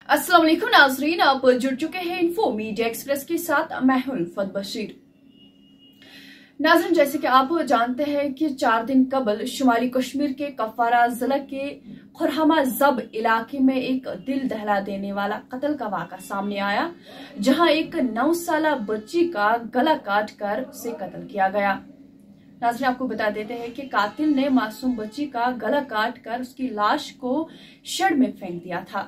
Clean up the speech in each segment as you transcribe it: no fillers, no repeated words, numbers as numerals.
अस्सलाम वालेकुम नाज़रीन, आप जुड़ चुके हैं इन्फो मीडिया एक्सप्रेस के साथ। मैं हूं उल्फत बशीर। नाज़रीन, जैसे कि आप जानते हैं कि 4 दिन कबल शुमाली कश्मीर के कपवारा जिला के खुरहमा जब इलाके में एक दिल दहला देने वाला कत्ल का वाक़ा सामने आया, जहां एक 9 साला बच्ची का गला काट कर उसे कत्ल किया गया। नाज़रीन, आपको बता देते हैं कि कातिल ने मासूम बच्ची का गला काट कर उसकी लाश को शेड में फेंक दिया था,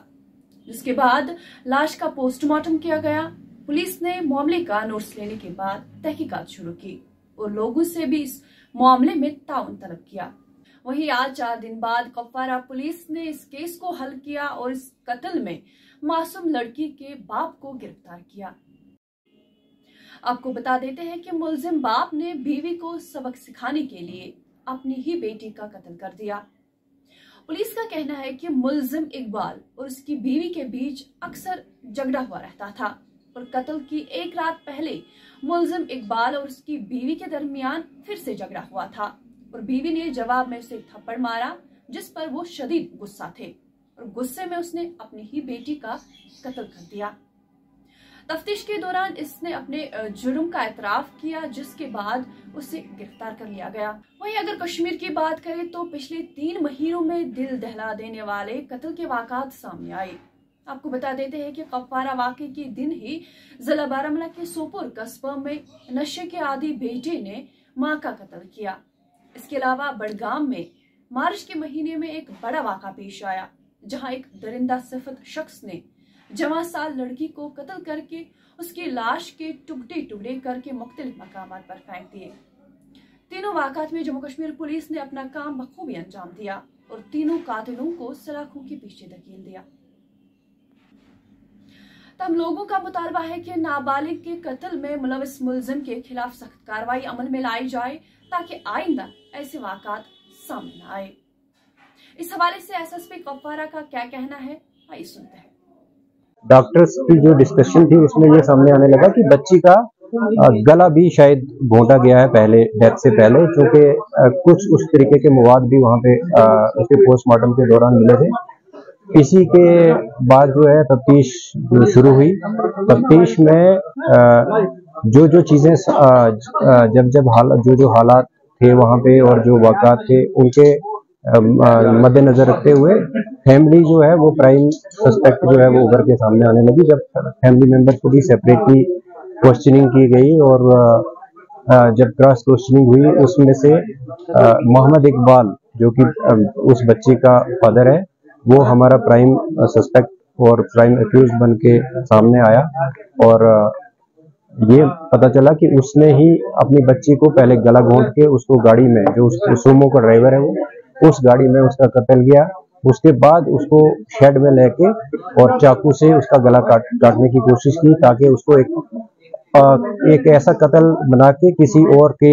जिसके बाद लाश का पोस्टमार्टम किया गया। पुलिस ने मामले का नोटिस लेने के बाद तहकीकात शुरू की और लोगों से भी इस मामले में ताउन तलब किया। वहीं आज 4 दिन बाद कपवारा पुलिस ने इस केस को हल किया और इस कत्ल में मासूम लड़की के बाप को गिरफ्तार किया। आपको बता देते हैं कि मुलजिम बाप ने बीवी को सबक सिखाने के लिए अपनी ही बेटी का कत्ल कर दिया। पुलिस का कहना है कि मुलजिम इकबाल और उसकी बीवी के बीच अक्सर झगड़ा हुआ रहता था और कत्ल की एक रात पहले मुलजिम इकबाल और उसकी बीवी के दरमियान फिर से झगड़ा हुआ था और बीवी ने जवाब में उसे थप्पड़ मारा, जिस पर वो शदीद गुस्सा थे और गुस्से में उसने अपनी ही बेटी का कत्ल कर दिया। तफ्तीश के दौरान इसने अपने जुर्म का एतराफ किया, जिसके बाद उसे गिरफ्तार कर लिया गया। वहीं अगर कश्मीर की बात करें तो पिछले 3 महीनों में दिल दहला देने वाले कत्ल के वाक़ात सामने आए। आपको बता देते हैं कि कपवारा वाक़े के दिन ही जिला बारामूला के सोपुर कस्बा में नशे के आदी बेटे ने मां का कत्ल किया। इसके अलावा बड़गाम में मार्च के महीने में एक बड़ा वाक़ा पेश आया, जहां एक दरिंदा सिफत शख्स ने जवां साल लड़की को कत्ल करके उसकी लाश के टुकड़े टुकड़े करके मुख्तलिफ मकामात पर फेंक दिए। तीनों वाक़ात में जम्मू कश्मीर पुलिस ने अपना काम बखूबी अंजाम दिया और तीनों कातिलों को सलाखों के पीछे धकेल दिया। तब लोगों का मुतालबा है कि नाबालिग के कत्ल में मुलविस मुलजिम के खिलाफ सख्त कार्रवाई अमल में लाई जाए, ताकि आइंदा ऐसे वाक़ात सामने न आए। इस हवाले से एसएसपी कपवारा का क्या कहना है, आइए सुनते हैं। डॉक्टर्स की जो डिस्कशन थी उसमें ये सामने आने लगा कि बच्ची का गला भी शायद घोंटा गया है पहले, डेथ से पहले, क्योंकि कुछ उस तरीके के मवाद भी वहाँ पे उसके पोस्टमार्टम के दौरान मिले थे। इसी के बाद जो है तफ्तीश शुरू हुई। तफ्तीश में जो चीजें जो हालात थे वहाँ पे और जो वाक़ात थे उनके मद्देनजर रखते हुए फैमिली जो है वो प्राइम सस्पेक्ट जो है वो उभर के सामने आने लगी। जब फैमिली मेंबर को भी सेपरेटली क्वेश्चनिंग की गई और जब क्रॉस क्वेश्चनिंग हुई, उसमें से मोहम्मद इकबाल जो कि उस बच्ची का फादर है, वो हमारा प्राइम सस्पेक्ट और प्राइम अक्यूज बन के सामने आया और ये पता चला कि उसने ही अपनी बच्ची को पहले गला घोंट के उसको गाड़ी में, जो उस सुमो का ड्राइवर है वो, उस गाड़ी में उसका कत्ल किया। उसके बाद उसको शेड में लेके और चाकू से उसका गला काटने की कोशिश की, ताकि उसको एक ऐसा कत्ल बना के किसी और के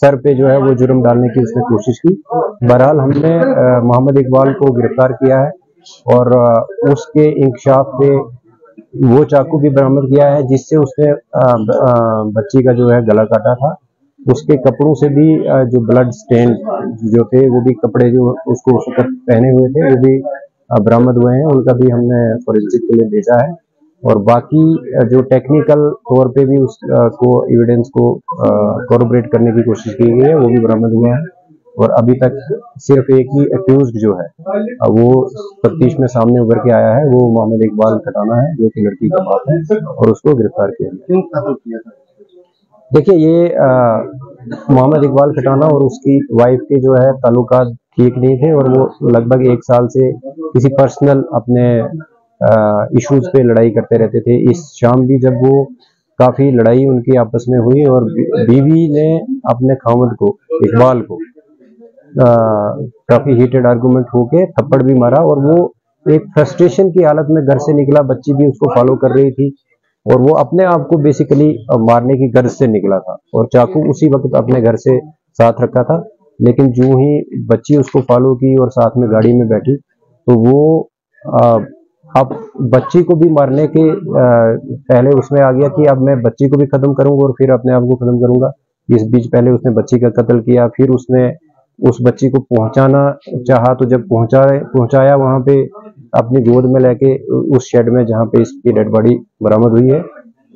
सर पे जो है वो जुर्म डालने की उसने कोशिश की। बहरहाल हमने मोहम्मद इकबाल को गिरफ्तार किया है और उसके इंकशाफ पे वो चाकू भी बरामद किया है जिससे उसने बच्ची का जो है गला काटा था। उसके कपड़ों से भी जो ब्लड स्टेन जो थे, वो भी कपड़े जो उसको उस वक्त पहने हुए थे, वो भी बरामद हुए हैं। उनका भी हमने फॉरेंसिक के लिए भेजा है और बाकी जो टेक्निकल तौर पे भी उसको एविडेंस को कोरबरेट करने की कोशिश की गई है, वो भी बरामद हुए हैं। और अभी तक सिर्फ एक ही अक्यूज्ड जो है वो तफ्तीश में सामने उभर के आया है, वो मोहम्मद इकबाल खटाना है, जो कि लड़की का बाप है, और उसको गिरफ्तार किया गया। देखिए, ये मोहम्मद इकबाल खटाना और उसकी वाइफ के जो है ताल्लुकात ठीक नहीं थे और वो लगभग 1 साल से किसी पर्सनल अपने इश्यूज पे लड़ाई करते रहते थे। इस शाम भी जब वो काफी लड़ाई उनकी आपस में हुई और बीवी ने अपने खामद को, इकबाल को, काफी हीटेड आर्गुमेंट होके थप्पड़ भी मारा और वो एक फ्रस्ट्रेशन की हालत में घर से निकला। बच्ची भी उसको फॉलो कर रही थी और वो अपने आप को बेसिकली मारने की गर्ज से निकला था और चाकू उसी वक्त अपने घर से साथ रखा था। लेकिन जो ही बच्ची उसको फॉलो की और साथ में गाड़ी में बैठी, तो वो अब बच्ची को भी मारने के पहले उसमें आ गया कि अब मैं बच्ची को भी खत्म करूंगा और फिर अपने आप को खत्म करूंगा। इस बीच पहले उसने बच्ची का कत्ल किया, फिर उसने उस बच्ची को पहुंचाना चाहा, तो जब पहुंचाया वहां पे अपनी गोद में लेके उस शेड में जहाँ पे इसकी डेड बॉडी बरामद हुई है,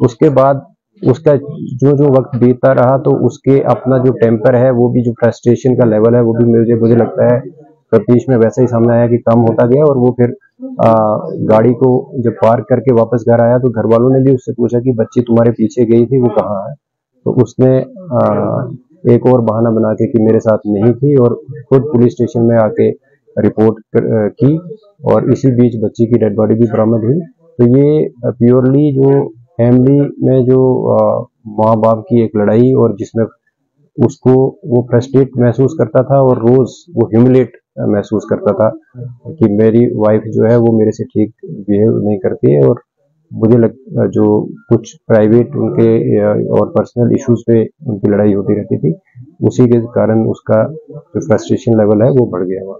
उसके बाद उसका जो जो वक्त बीतता रहा तो उसके अपना जो टेम्पर है, वो भी जो फ्रस्ट्रेशन का लेवल है वो भी मुझे लगता है तफ्तीश में वैसा ही सामने आया कि कम होता गया। और वो फिर गाड़ी को जब पार्क करके वापस घर आया तो घर वालों ने भी उससे पूछा कि बच्ची तुम्हारे पीछे गई थी, वो कहाँ है? तो उसने एक और बहाना बना के कि मेरे साथ नहीं थी, और खुद पुलिस स्टेशन में आके रिपोर्ट की, और इसी बीच बच्ची की डेड बॉडी भी बरामद हुई। तो ये प्योरली जो फैमिली में जो माँ बाप की एक लड़ाई, और जिसमें उसको वो फ्रस्ट्रेट महसूस करता था और रोज वो ह्यूमिलेट महसूस करता था कि मेरी वाइफ जो है वो मेरे से ठीक बिहेव नहीं करती है, और मुझे जो कुछ प्राइवेट उनके और पर्सनल इश्यूज पे उनकी लड़ाई होती रहती थी, उसी के कारण उसका जो फ्रस्ट्रेशन लेवल है वो बढ़ गया।